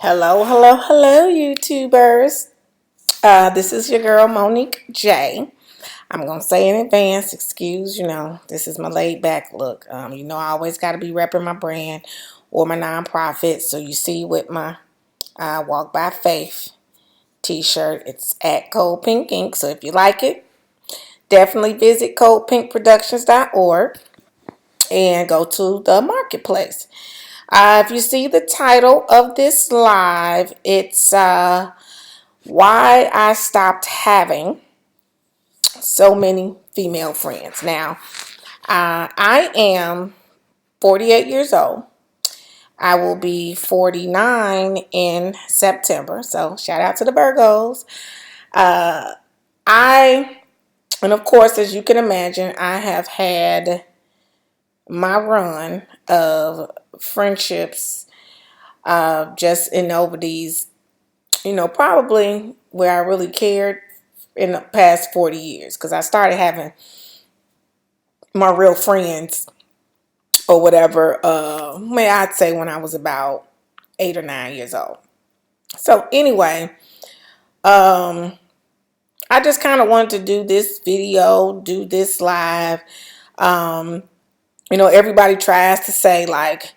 Hello, hello, hello, YouTubers. This is your girl, Monique J. I'm going to say in advance, excuse, this is my laid back look. I always got to be repping my brand or my nonprofit. So you see with my Walk by Faith t-shirt, it's at Cold Pink Ink. So if you like it, definitely visit coldpinkproductions.org and go to the marketplace. If you see the title of this live, it's why I stopped having so many female friends. Now, I am 48 years old. I will be 49 in September. So shout out to the Virgos. And of course, as you can imagine, I have had my run of friendships just in over these, probably where I really cared in the past 40 years, because I started having my real friends or whatever, may I'd say when I was about 8 or 9 years old. So anyway, I just kind of wanted to do this video, do this live. Everybody tries to say like,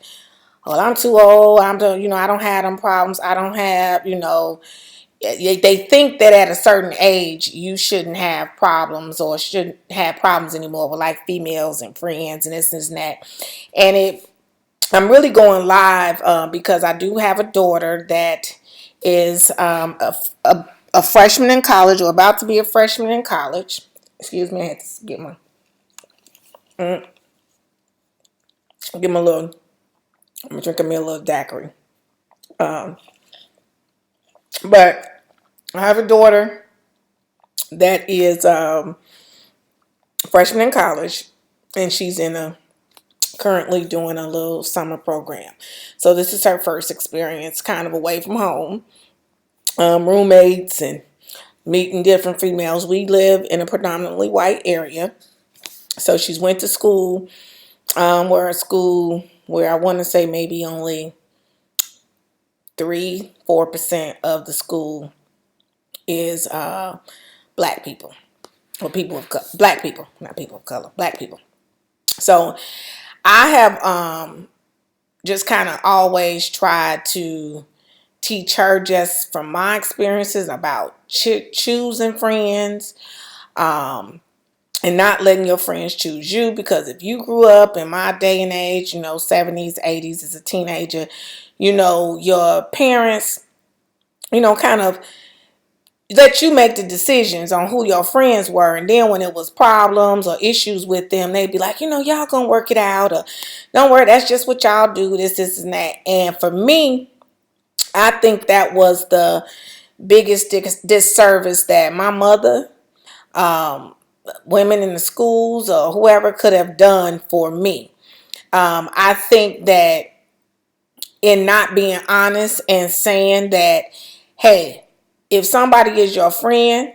well, I'm too old. I don't have them problems. I don't have, they think that at a certain age you shouldn't have problems or shouldn't have problems anymore with like females and friends and this and that. And I'm really going live because I do have a daughter that is a freshman in college or about to be a freshman in college. Excuse me, I had to get my little. I'm drinking me a little daiquiri. But I have a daughter that is freshman in college, and she's currently doing a little summer program. So this is her first experience kind of away from home, roommates and meeting different females. We live in a predominantly white area. So she's went to school, where I want to say maybe only 3-4% of the school is black people or people of color. Black people, not people of color, black people. So I have just kind of always tried to teach her just from my experiences about choosing friends, and not letting your friends choose you. Because if you grew up in my day and age, 70s, 80s as a teenager, your parents, kind of let you make the decisions on who your friends were. And then when it was problems or issues with them, they'd be like, y'all gonna work it out, or don't worry, that's just what y'all do, this and that. And for me, I think that was the biggest disservice that my mother, women in the schools, or whoever could have done for me. I think that in not being honest and saying that, hey, if somebody is your friend,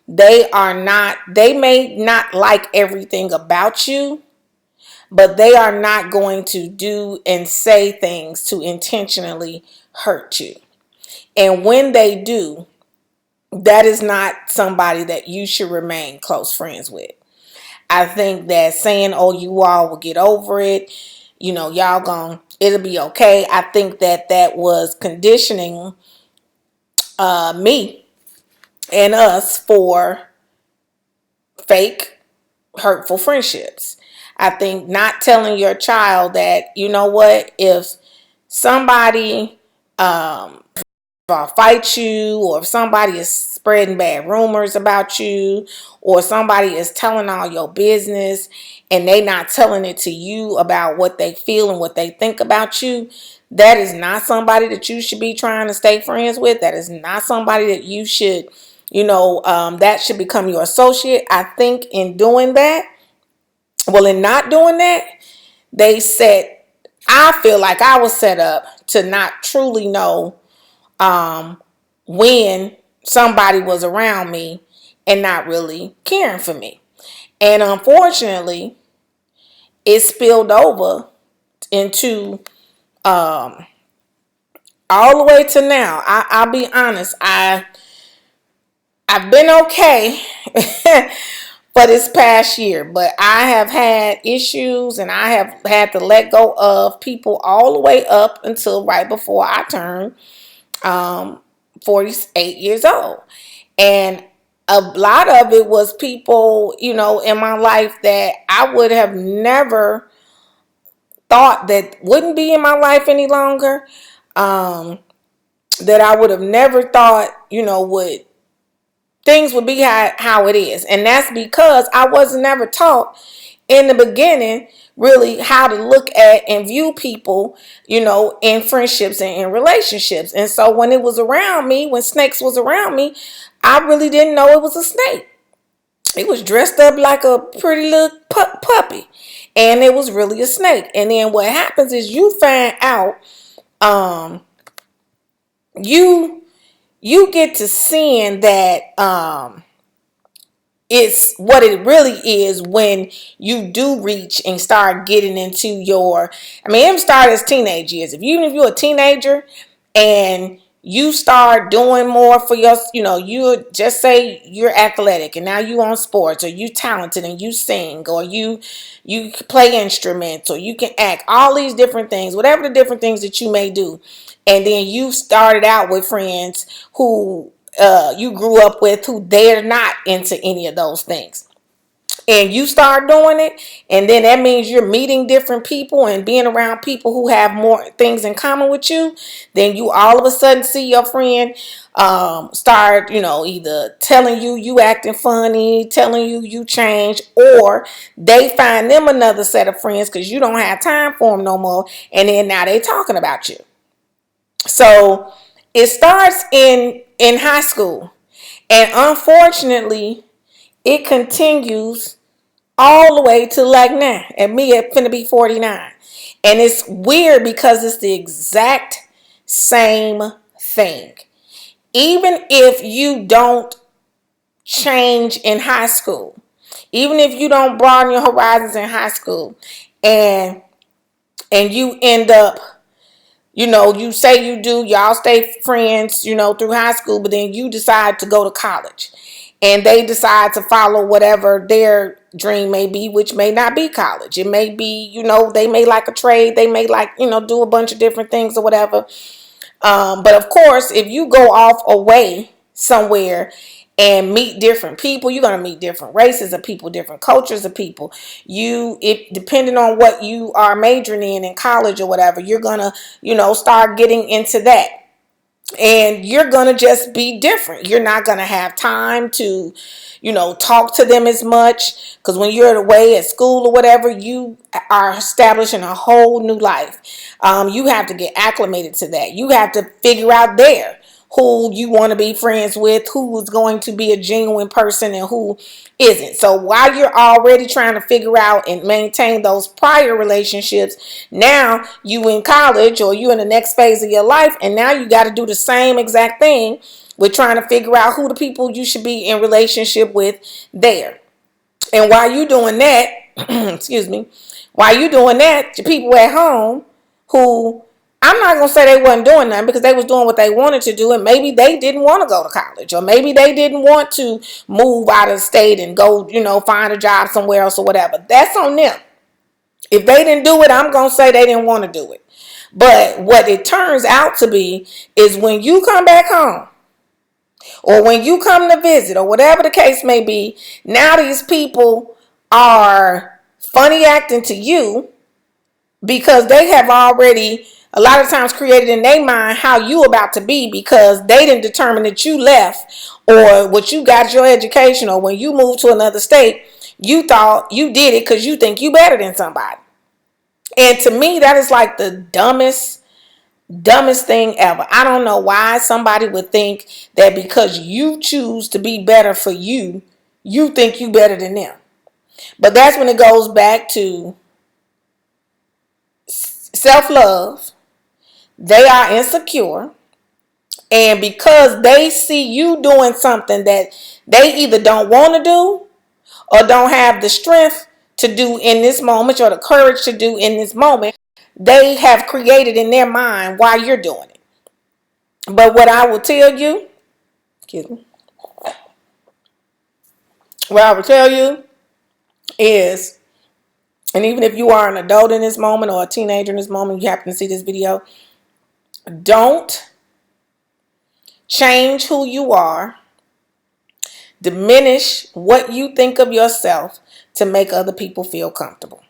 they may not like everything about you, but they are not going to do and say things to intentionally hurt you. And when they do, that is not somebody that you should remain close friends with. I think that saying, oh, you all will get over it, it'll be okay. I think that was conditioning me and us for fake, hurtful friendships. I think not telling your child that, if somebody fight you, or if somebody is spreading bad rumors about you, or somebody is telling all your business and they not telling it to you about what they feel and what they think about you, that is not somebody that you should be trying to stay friends with. That is not somebody that you should, that should become your associate. I think in doing that, in not doing that, I feel like I was set up to not truly know when somebody was around me and not really caring for me. And unfortunately, it spilled over into our all the way to now. I'll be honest. I've been okay for this past year, but I have had issues and I have had to let go of people all the way up until right before I turned 48 years old. And a lot of it was people, in my life that I would have never thought that wouldn't be in my life any longer. That I would have never thought, would things would be how it is. And that's because I was never taught in the beginning really how to look at and view people, in friendships and in relationships. And so when it was around me, when snakes was around me, I really didn't know it was a snake. It was dressed up like a pretty little puppy, and it was really a snake. And then what happens is you find out, you get to seeing that it's what it really is when you do reach and start getting into it started as teenage years. Even if you're a teenager and you start doing more for you just say you're athletic and now you on sports, or you talented and you sing, or you play instruments, or you can act, all these different things, whatever the different things that you may do. And then you started out with friends who you grew up with who they're not into any of those things. And you start doing it, and then that means you're meeting different people and being around people who have more things in common with you. Then you all of a sudden see your friend start, either telling you acting funny, telling you change, or they find them another set of friends because you don't have time for them no more. And then now they talking about you. So it starts in high school, and unfortunately it continues all the way to like now, and me at finna be 49. And it's weird because it's the exact same thing. Even if you don't change in high school, even if you don't broaden your horizons in high school, and you end up, you say you do, y'all stay friends, through high school, but then you decide to go to college, and they decide to follow whatever their dream may be, which may not be college. It may be, they may like a trade. They may like, do a bunch of different things or whatever. But of course, if you go off away somewhere and meet different people, you're going to meet different races of people, different cultures of people. Depending on what you are majoring in college or whatever, you're going to, start getting into that. And you're going to just be different. You're not going to have time to, talk to them as much. Because when you're away at school or whatever, you are establishing a whole new life. You have to get acclimated to that. You have to figure out there who you want to be friends with, who is going to be a genuine person and who isn't. So while you're already trying to figure out and maintain those prior relationships, now you in college or you in the next phase of your life, and now you got to do the same exact thing with trying to figure out who the people you should be in relationship with there. And while you doing that, excuse me, while you doing that, the people at home who, I'm not going to say they wasn't doing nothing, because they was doing what they wanted to do, and maybe they didn't want to go to college, or maybe they didn't want to move out of the state and go, find a job somewhere else or whatever. That's on them. If they didn't do it, I'm going to say they didn't want to do it. But what it turns out to be is when you come back home, or when you come to visit, or whatever the case may be, now these people are funny acting to you because they have already a lot of times created in their mind how you about to be, because they didn't determine that you left, or what you got your education, or when you moved to another state, you thought you did it because you think you better than somebody. And to me, that is like the dumbest thing ever. I don't know why somebody would think that because you choose to be better for you, you think you better than them. But that's when it goes back to self-love. They are insecure, and because they see you doing something that they either don't want to do or don't have the strength to do in this moment, or the courage to do in this moment, they have created in their mind why you're doing it. But what I will tell you, excuse me, what I will tell you is, and even if you are an adult in this moment or a teenager in this moment, you happen to see this video, don't change who you are, diminish what you think of yourself to make other people feel comfortable.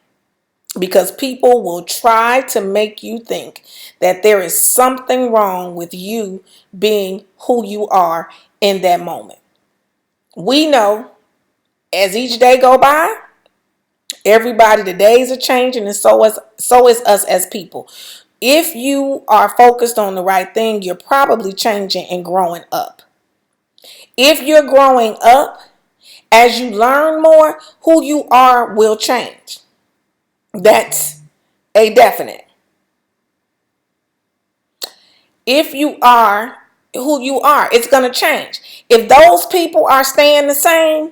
Because people will try to make you think that there is something wrong with you being who you are in that moment. We know as each day go by, everybody, the days are changing, and so is us as people. If you are focused on the right thing, you're probably changing and growing up. If you're growing up, as you learn more, who you are will change. That's a definite. If you are who you are, it's going to change. If those people are staying the same,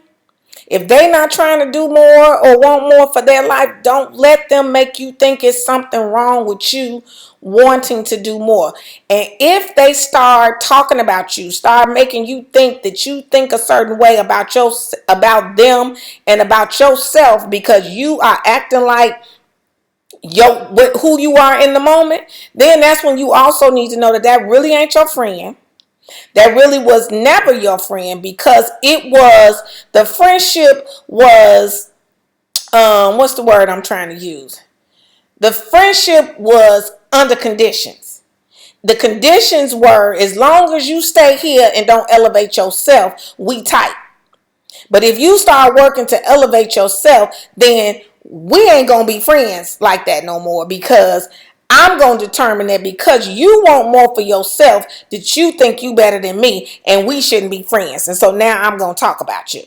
if they're not trying to do more or want more for their life, don't let them make you think it's something wrong with you wanting to do more. And if they start talking about you, start making you think that you think a certain way about them and about yourself because you are acting like who you are in the moment, then that's when you also need to know that that really ain't your friend. That really was never your friend, because the friendship was, what's the word I'm trying to use? The friendship was under conditions. The conditions were, as long as you stay here and don't elevate yourself, we tight. But if you start working to elevate yourself, then we ain't going to be friends like that no more, because I'm going to determine that because you want more for yourself, that you think you better than me and we shouldn't be friends. And so now I'm going to talk about you.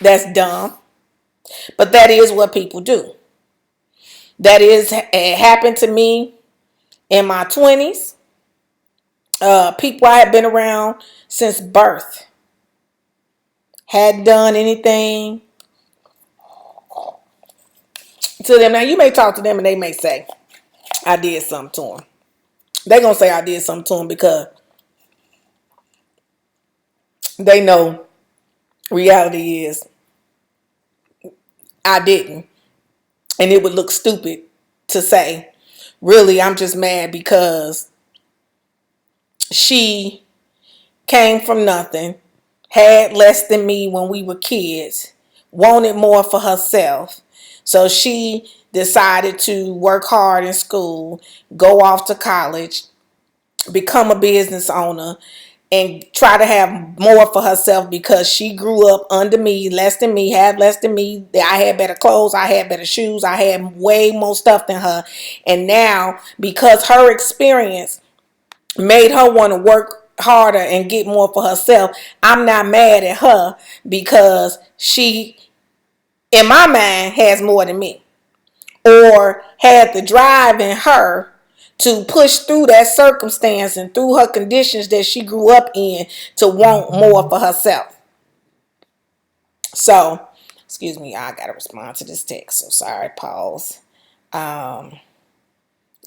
That's dumb. But that is what people do. It happened to me in my 20s. People I had been around since birth hadn't done anything to them. Now, you may talk to them and they may say, I did something to them. They're going to say I did something to them because they know reality is I didn't. And it would look stupid to say, really, I'm just mad because she came from nothing, had less than me when we were kids, wanted more for herself. So she decided to work hard in school, go off to college, become a business owner, and try to have more for herself because she grew up under me, less than me, had less than me. I had better clothes, I had better shoes, I had way more stuff than her. And now, because her experience made her want to work harder and get more for herself, I'm not mad at her because she, in my mind, has more than me, or had the drive in her to push through that circumstance and through her conditions that she grew up in to want more for herself. So, excuse me, I gotta respond to this text. So sorry, pause.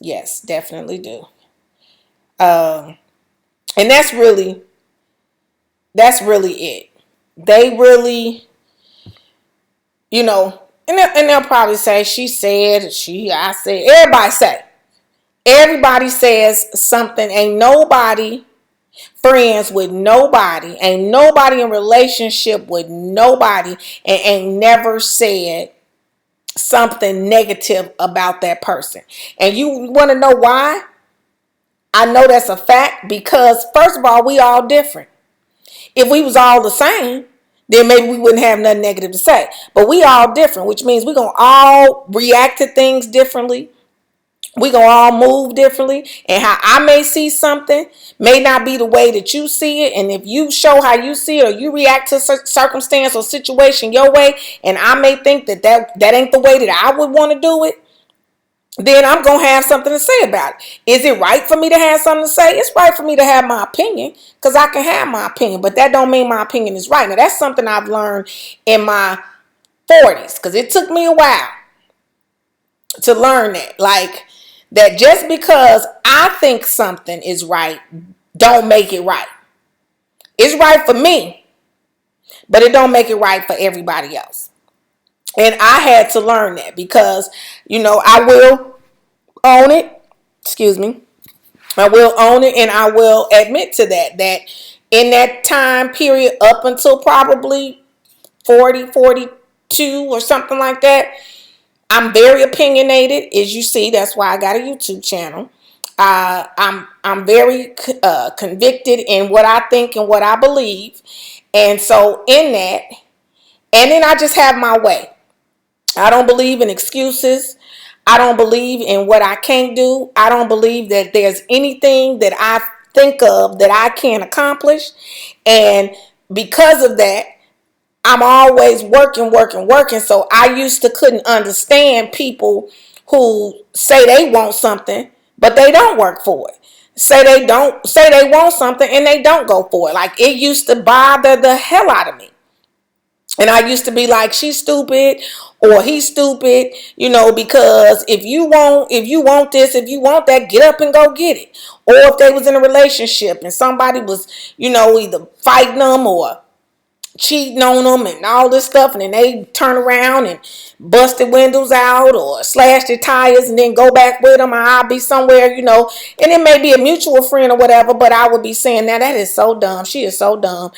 Yes, definitely do. And that's really it. They really, and they'll probably say, she said, I said, everybody says something. Ain't nobody friends with nobody, ain't nobody in relationship with nobody, and ain't never said something negative about that person. And you want to know why? I know that's a fact, because first of all, we all different. If we was all the same, then maybe we wouldn't have nothing negative to say. But we all different, which means we're going to all react to things differently. We gonna all move differently, and how I may see something may not be the way that you see it. And if you show how you see it, or you react to circumstance or situation your way, and I may think that ain't the way that I would want to do it, then I'm gonna have something to say about it. Is it right for me to have something to say? It's right for me to have my opinion, because I can have my opinion, but that don't mean my opinion is right. Now, that's something I've learned in my 40s, because it took me a while to learn that. Like, that just because I think something is right don't make it right. It's right for me, but it don't make it right for everybody else. And I had to learn that because, I will own it. Excuse me. I will own it, and I will admit to that in that time period up until probably 40, 42 or something like that, I'm very opinionated, as you see. That's why I got a YouTube channel. I'm very convicted in what I think and what I believe. And so in that, and then I just have my way. I don't believe in excuses. I don't believe in what I can't do. I don't believe that there's anything that I think of that I can't accomplish. And because of that, I'm always working, working, working. So I used to couldn't understand people who say they want something, but they don't work for it. Say they want something and they don't go for it. Like, it used to bother the hell out of me. And I used to be like, she's stupid or he's stupid, because if you want this, if you want that, get up and go get it. Or if they was in a relationship and somebody was, either fighting them or cheating on them and all this stuff, and then they turn around and bust their windows out or slash their tires and then go back with them, or I'll be somewhere, and it may be a mutual friend or whatever, but I would be saying, now that is so dumb. She is so dumb.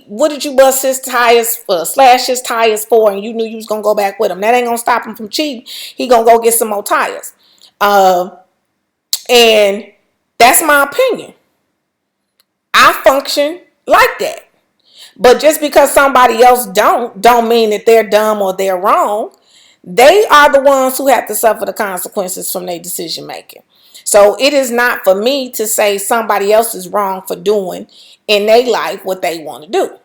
What did you bust his tires for, slash his tires for, and you knew you was going to go back with him? That ain't going to stop him from cheating. He going to go get some more tires. And that's my opinion. I function like that. But just because somebody else don't mean that they're dumb or they're wrong. They are the ones who have to suffer the consequences from their decision making. So it is not for me to say somebody else is wrong for doing in their life what they want to do.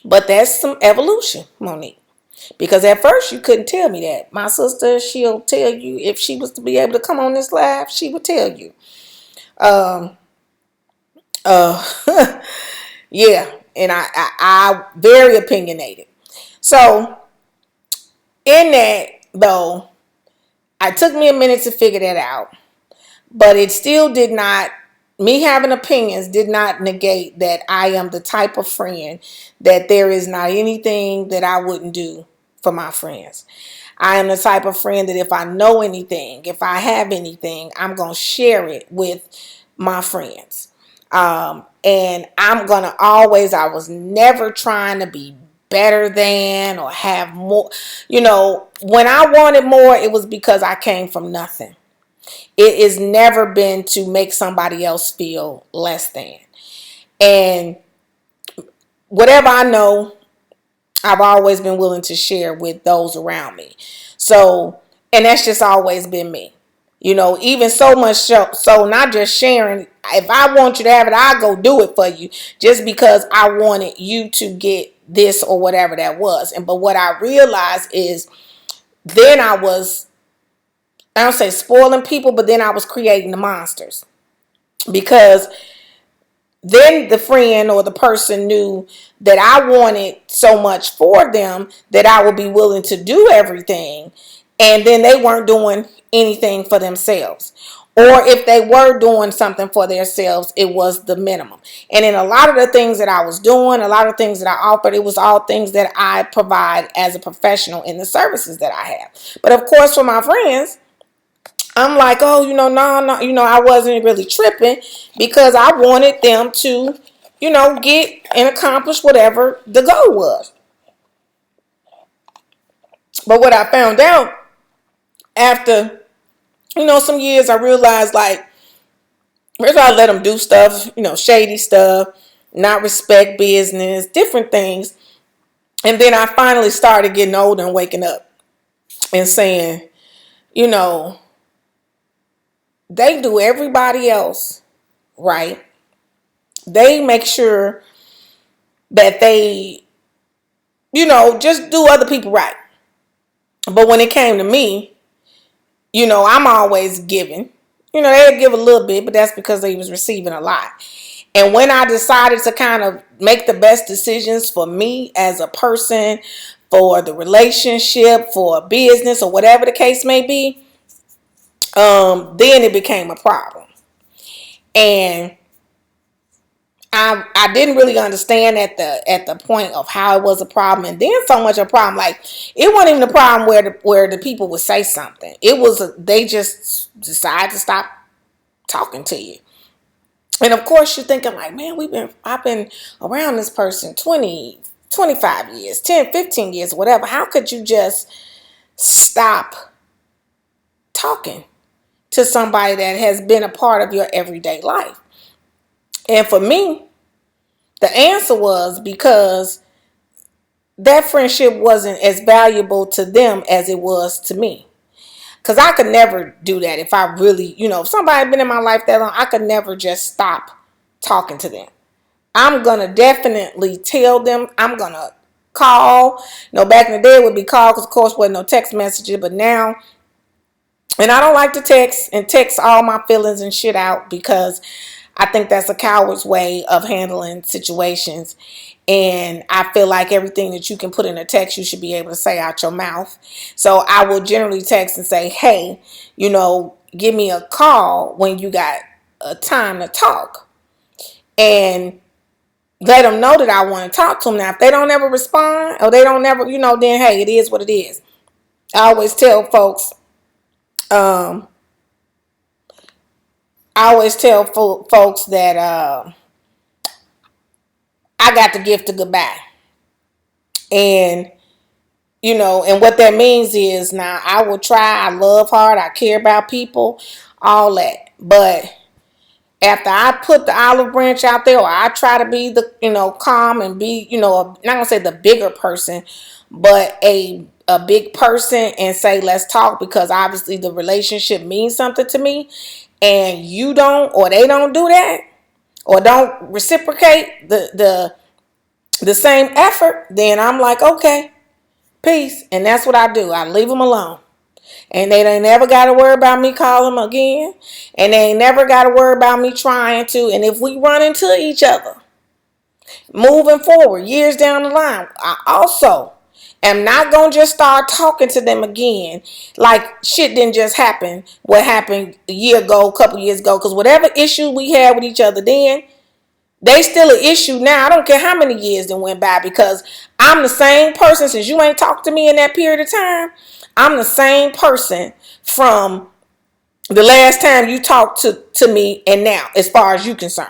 But that's some evolution, Monique. Because at first you couldn't tell me that. My sister, she'll tell you, if she was to be able to come on this live, she would tell you. Yeah. And I very opinionated. So in that, though, it took me a minute to figure that out. But it still did not, me having opinions did not negate that I am the type of friend that there is not anything that I wouldn't do for my friends. I am the type of friend that if I know anything, if I have anything, I'm going to share it with my friends. And I'm going to always, I was never trying to be better than or have more. When I wanted more, it was because I came from nothing. It has never been to make somebody else feel less than. And whatever I know, I've always been willing to share with those around me. So, and that's just always been me. Even so much so not just sharing. If I want you to have it, I'll go do it for you just because I wanted you to get this or whatever that was. But what I realized is then I don't say spoiling people, but then I was creating the monsters. Because then the friend or the person knew that I wanted so much for them that I would be willing to do everything. And then they weren't doing anything for themselves. Or if they were doing something for themselves, it was the minimum. And in a lot of the things that I was doing, a lot of things that I offered, it was all things that I provide as a professional in the services that I have. But of course, for my friends, I'm like, no, I wasn't really tripping because I wanted them to, get and accomplish whatever the goal was. But what I found out after, some years, I realized like, first I let them do stuff, shady stuff, not respect business, different things. And then I finally started getting older and waking up and saying, they do everybody else right. They make sure that they, just do other people right. But when it came to me, I'm always giving. They'll give a little bit, but that's because they was receiving a lot. And when I decided to kind of make the best decisions for me as a person, for the relationship, for a business, or whatever the case may be, then it became a problem. And I didn't really understand at the point of how it was a problem, and then so much a problem. Like, it wasn't even a problem where the people would say something. It was they just decided to stop talking to you. And of course, you're thinking like, man, I've been around this person 20, 25 years, 10, 15 years, whatever. How could you just stop talking to somebody that has been a part of your everyday life? And for me, the answer was because that friendship wasn't as valuable to them as it was to me. Because I could never do that if I really, if somebody had been in my life that long, I could never just stop talking to them. I'm going to definitely tell them. I'm going to call. Back in the day it would be call because, of course, wasn't no text messages. But now, and I don't like to text all my feelings and shit out because I think that's a coward's way of handling situations. And I feel like everything that you can put in a text, you should be able to say out your mouth. So I will generally text and say, hey, give me a call when you got a time to talk. And let them know that I want to talk to them. Now, if they don't ever respond or they don't ever, then hey, it is what it is. I always tell folks, folks that I got the gift of goodbye. And, and what that means is now I will try. I love hard. I care about people, all that. But after I put the olive branch out there, or I try to be the, calm and be, not going to say the bigger person, but a big person and say, let's talk, because obviously the relationship means something to me, and you don't, or they don't do that, or don't reciprocate the same effort, then I'm like, okay, peace. And that's what I do. I leave them alone. And they ain't never got to worry about me calling them again. And they ain't never got to worry about me trying to. And if we run into each other, moving forward, years down the line, I also am not going to just start talking to them again like shit didn't just happen. What happened a year ago, a couple years ago. Because whatever issue we had with each other then, they still an issue now. I don't care how many years that went by, because I'm the same person. Since you ain't talked to me in that period of time, I'm the same person from the last time you talked to me and now, as far as you concerned.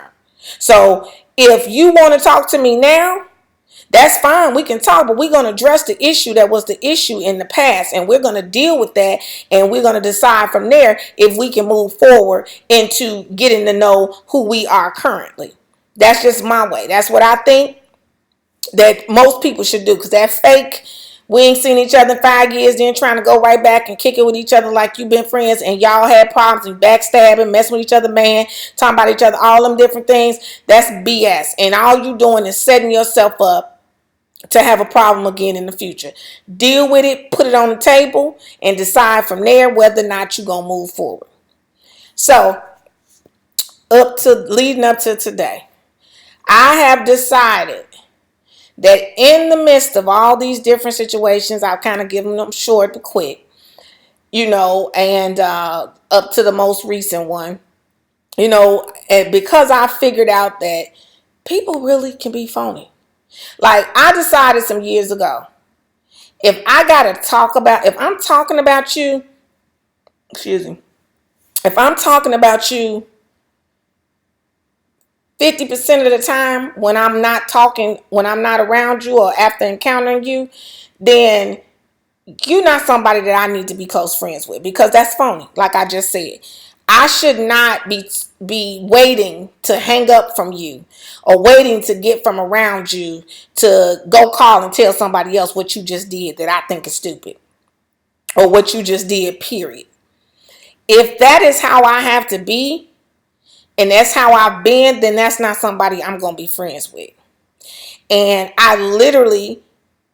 So if you want to talk to me now, that's fine. We can talk, but we're going to address the issue that was the issue in the past, and we're going to deal with that, and we're going to decide from there if we can move forward into getting to know who we are currently. That's just my way. That's what I think that most people should do, because that fake, we ain't seen each other in 5 years, then trying to go right back and kick it with each other like you've been friends and y'all had problems and backstabbing, messing with each other, man, talking about each other, all them different things. That's BS. And all you doing is setting yourself up to have a problem again in the future. Deal with it, put it on the table, and decide from there whether or not you're going to move forward. So, leading up to today, I have decided that in the midst of all these different situations, I've kind of given them short but quick, and up to the most recent one, and because I figured out that people really can be phony. Like, I decided some years ago, if I'm talking about you, if I'm talking about you 50% of the time when I'm not around you or after encountering you, then you're not somebody that I need to be close friends with, because that's phony. Like I just said, I should not be waiting to hang up from you or waiting to get from around you to go call and tell somebody else what you just did that I think is stupid, or what you just did, period. If that is how I have to be, and that's how I've been, then that's not somebody I'm going to be friends with. And I literally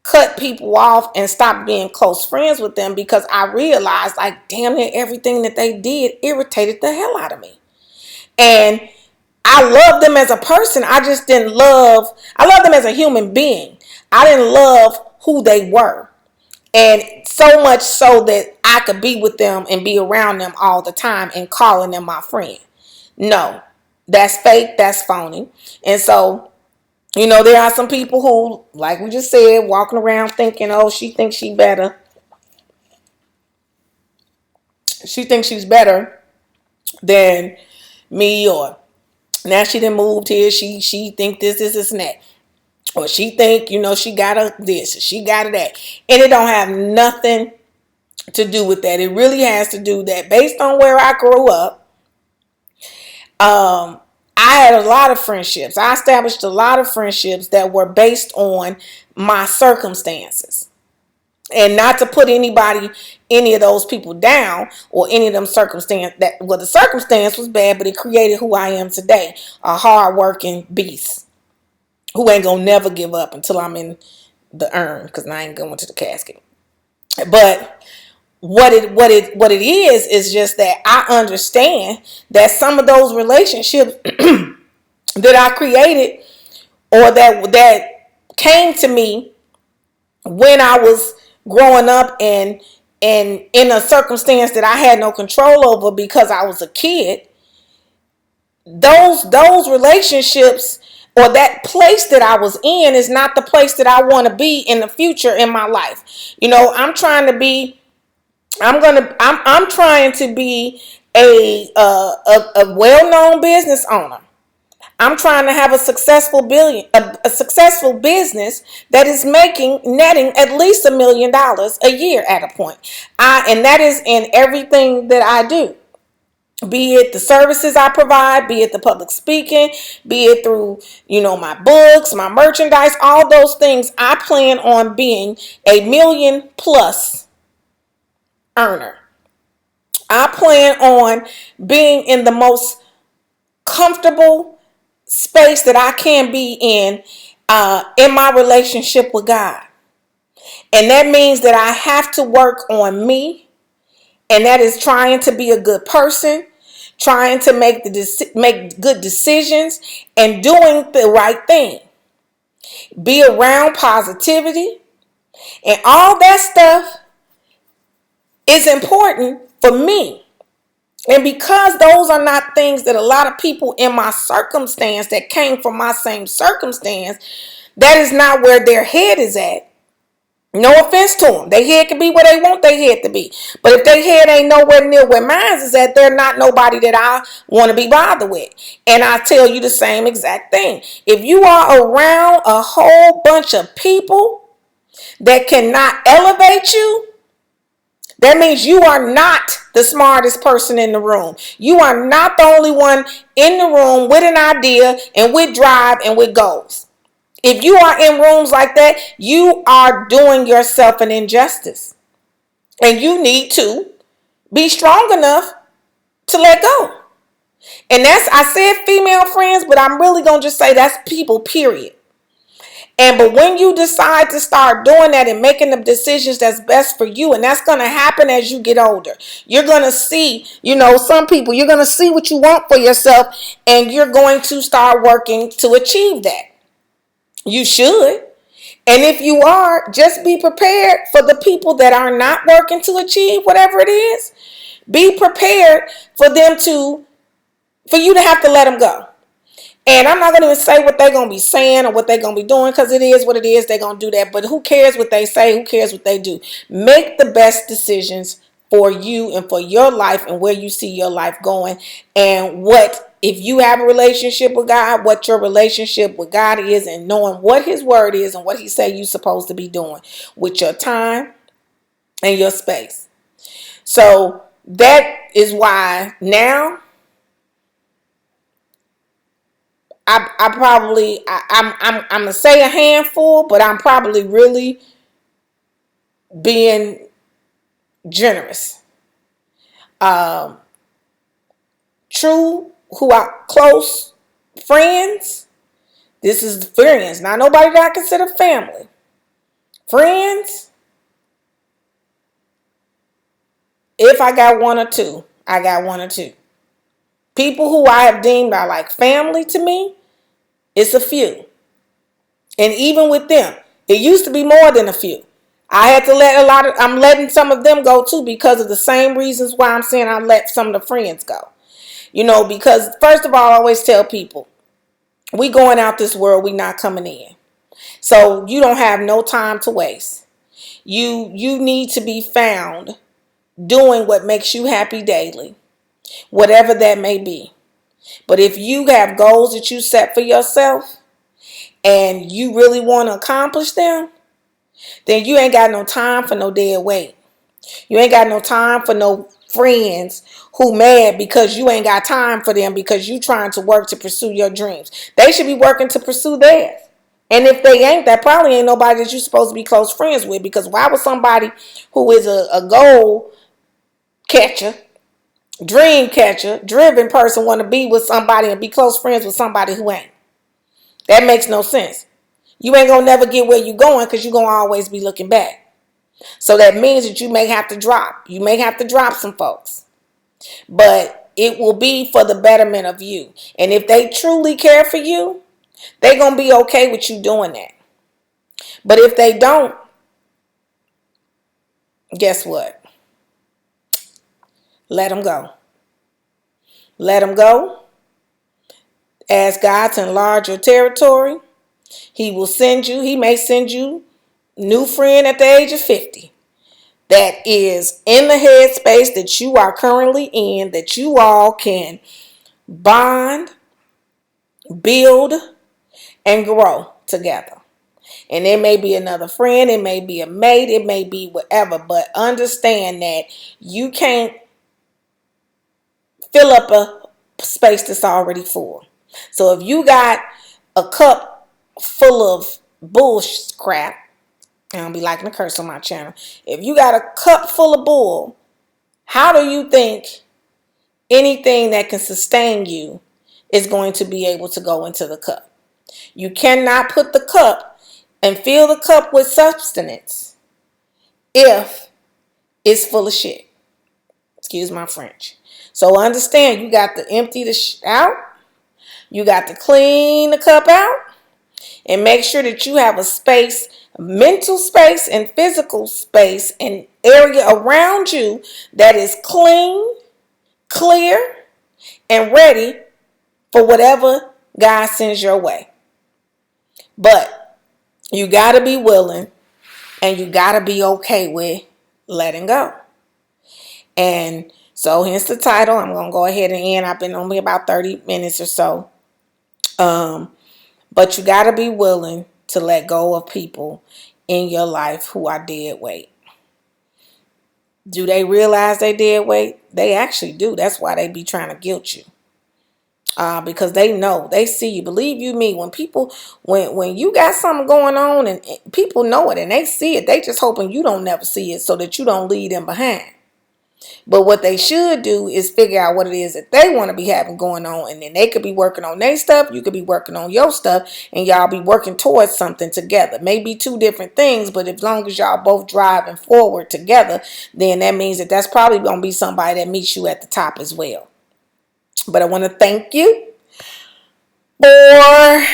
cut people off and stopped being close friends with them, because I realized, like, damn near everything that they did irritated the hell out of me. And I loved them as a person. I loved them as a human being. I didn't love who they were. And so much so that I could be with them and be around them all the time and calling them my friend. No, That's fake, that's phony. And so, there are some people who, like we just said, walking around thinking, oh, she thinks she better. She thinks she's better than me, or now she done moved here. She think this, and that. Or she think, she got a this, she got a that. And it don't have nothing to do with that. It really has to do that based on where I grew up. I had a lot of friendships. I established a lot of friendships that were based on my circumstances. And not to put any of those people down, or any of them circumstance the circumstance was bad, but it created who I am today. A hardworking beast who ain't gonna never give up until I'm in the urn, because I ain't going to the casket. But what it is just that I understand that some of those relationships that I created, or that came to me when I was growing up, and in a circumstance that I had no control over because I was a kid, those relationships, or that place that I was in, is not the place that I want to be in the future in my life. I'm trying to be I'm trying to be a well-known business owner. I'm trying to have a successful business that is netting at least $1 million a year at a point. And that is in everything that I do. Be it the services I provide, be it the public speaking, be it through, my books, my merchandise, all those things. I plan on being a million plus earner. I plan on being in the most comfortable space that I can be in my relationship with God. And that means that I have to work on me, and that is trying to be a good person, trying to make good decisions, and doing the right thing. Be around positivity, and all that stuff is important for me. And because those are not things that a lot of people in my circumstance that came from my same circumstance, that is not where their head is at. No offense to them. Their head can be where they want their head to be. But if their head ain't nowhere near where mine is at, they're not nobody that I want to be bothered with. And I tell you the same exact thing. If you are around a whole bunch of people that cannot elevate you, that means you are not the smartest person in the room. You are not the only one in the room with an idea and with drive and with goals. If you are in rooms like that, you are doing yourself an injustice. And you need to be strong enough to let go. And I said female friends, but I'm really going to just say that's people, period. But when you decide to start doing that and making the decisions that's best for you, and that's going to happen as you get older, you're going to see, some people, you're going to see what you want for yourself, and you're going to start working to achieve that. You should. And if you are, just be prepared for the people that are not working to achieve whatever it is. Be prepared for you to have to let them go. And I'm not going to even say what they're going to be saying or what they're going to be doing, because it is what it is. They're going to do that. But who cares what they say? Who cares what they do? Make the best decisions for you and for your life and where you see your life going. And if you have a relationship with God, what your relationship with God is, and knowing what his word is and what he say you're supposed to be doing with your time and your space. So that is why now I'm gonna say a handful, but I'm probably really being generous. True, who are close friends. This is friends, not nobody that I consider family. Friends. If I got one or two, I got one or two. People who I have deemed are like family to me, it's a few. And even with them, it used to be more than a few. I had to I'm letting some of them go too, because of the same reasons why I'm saying I let some of the friends go. Because first of all, I always tell people, we going out this world, we not coming in. So you don't have no time to waste. You need to be found doing what makes you happy daily, whatever that may be. But if you have goals that you set for yourself and you really want to accomplish them, then you ain't got no time for no dead weight. You ain't got no time for no friends who mad because you ain't got time for them because you trying to work to pursue your dreams. They should be working to pursue theirs. And if they ain't, that probably ain't nobody that you're supposed to be close friends with, because why would somebody who is a goal catcher, dream catcher, driven person want to be with somebody and be close friends with somebody who ain't? That makes no sense. You ain't gonna never get where you going because you're gonna always be looking back. So that means that you may have to drop. You may have to drop some folks. But it will be for the betterment of you. And if they truly care for you, they're gonna be okay with you doing that. But if they don't, guess what? Let them go. Let them go. Ask God to enlarge your territory. He may send you new friend at the age of 50 that is in the headspace that you are currently in, that you all can bond, build, and grow together. And it may be another friend, it may be a mate, it may be whatever, but understand that you can't fill up a space that's already full. So if you got a cup full of bullshit crap, I don't be liking to curse on my channel. If you got a cup full of bull, how do you think anything that can sustain you is going to be able to go into the cup? You cannot put the cup and fill the cup with substance if it's full of shit. Excuse my French. So understand, you got to empty the out. You got to clean the cup out and make sure that you have a space, mental space and physical space, and area around you that is clean, clear, and ready for whatever God sends your way. But you got to be willing and you got to be okay with letting go. And so hence the title. I'm going to go ahead and end. I've been on here about 30 minutes or so. But you got to be willing to let go of people in your life who are dead weight. Do they realize they dead weight? They actually do. That's why they be trying to guilt you. Because they know, they see you. Believe you me, when you got something going on and people know it and they see it, they just hoping you don't never see it so that you don't leave them behind. But what they should do is figure out what it is that they want to be having going on, and then they could be working on their stuff, you could be working on your stuff, and y'all be working towards something together. Maybe two different things, but as long as y'all both driving forward together, then that means that that's probably going to be somebody that meets you at the top as well. But I want to thank you for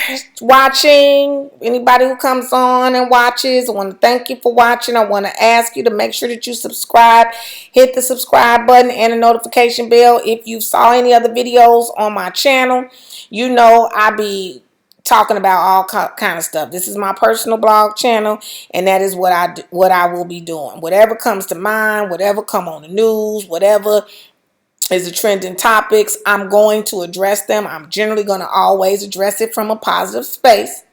watching. Anybody who comes on and watches, I want to thank you for watching. I want to ask you to make sure that you subscribe. Hit the subscribe button and the notification bell. If you saw any other videos on my channel, you know I be talking about all kind of stuff. This is my personal blog channel, and that is what I will be doing. Whatever comes to mind, whatever come on the news, whatever is the trending topics, I'm going to address them. I'm generally going to always address it from a positive space.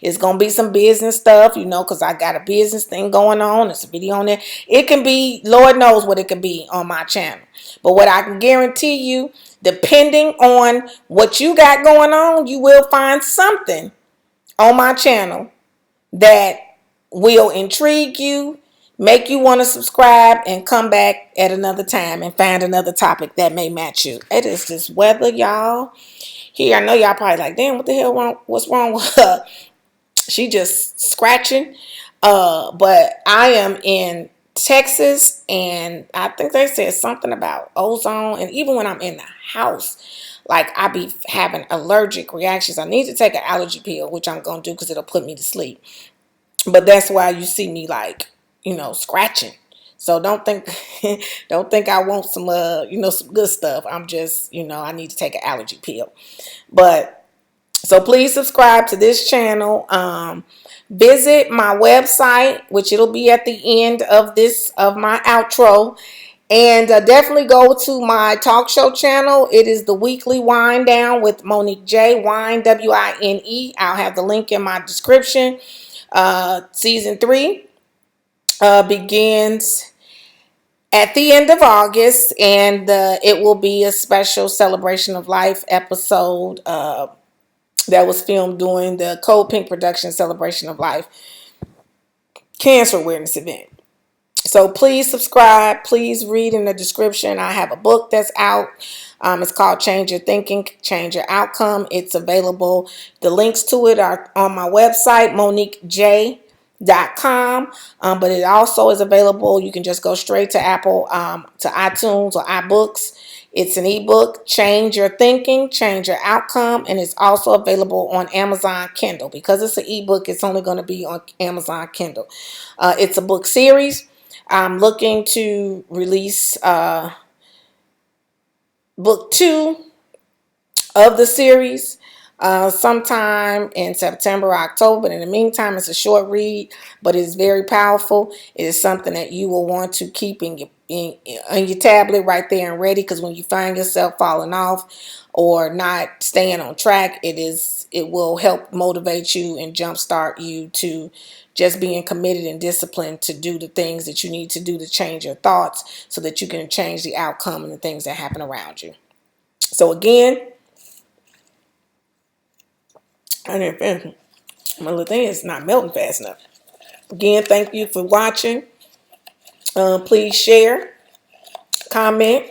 It's going to be some business stuff, because I got a business thing going on. There's a video on there. It can be, Lord knows what it could be on my channel. But what I can guarantee you, depending on what you got going on, you will find something on my channel that will intrigue you, make you want to subscribe, and come back at another time and find another topic that may match you. It is this weather, y'all. Here, I know y'all probably like, damn, what the hell wrong? What's wrong with her? She just scratching. But I am in Texas, and I think they said something about ozone. And even when I'm in the house, like I be having allergic reactions. I need to take an allergy pill, which I'm going to do because it'll put me to sleep. But that's why you see me like, scratching. So don't think don't think I want some some good stuff. I'm just, I need to take an allergy pill. But so please subscribe to this channel. Visit my website, which it'll be at the end of my outro. And definitely go to my talk show channel. It is the Weekly Wind Down with Monique J. Wine, WINE. I'll have the link in my description. Season 3 begins at the end of August, and it will be a special Celebration of Life episode that was filmed during the Cold Pink Production Celebration of Life Cancer Awareness event. So please subscribe. Please read in the description. I have a book that's out. It's called Change Your Thinking, Change Your Outcome. It's available. The links to it are on my website, MoniqueJeCeo.com. But it also is available. You can just go straight to Apple, to iTunes or iBooks. It's an ebook, Change Your Thinking, Change Your Outcome, and it's also available on Amazon Kindle. Because it's an ebook, it's only going to be on Amazon Kindle. It's a book series. I'm looking to release book 2 of the series sometime in September or October. But in the meantime, it's a short read, but it's very powerful. It is something that you will want to keep in your tablet right there and ready, because when you find yourself falling off or not staying on track, it will help motivate you and jumpstart you to just being committed and disciplined to do the things that you need to do to change your thoughts so that you can change the outcome and the things that happen around you. So again, I didn't finish. My little thing is not melting fast enough. Again, thank you for watching. Please share, comment,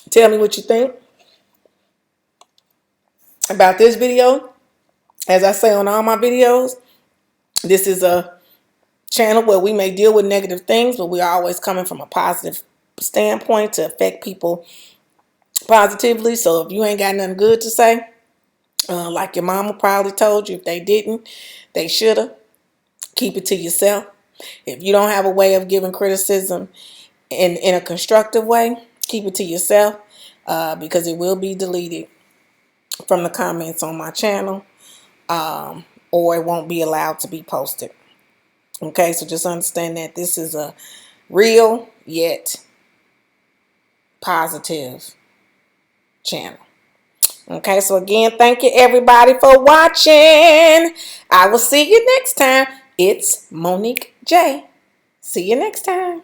tell me what you think about this video. As I say on all my videos, this is a channel where we may deal with negative things, but we are always coming from a positive standpoint to affect people positively. So if you ain't got nothing good to say, like your mama probably told you, if they didn't, they should have. Keep it to yourself. If you don't have a way of giving criticism in a constructive way, keep it to yourself, because it will be deleted from the comments on my channel, or it won't be allowed to be posted. Okay, so just understand that this is a real yet positive channel. Okay, so again, thank you everybody for watching. I will see you next time. It's Monique J. See you next time.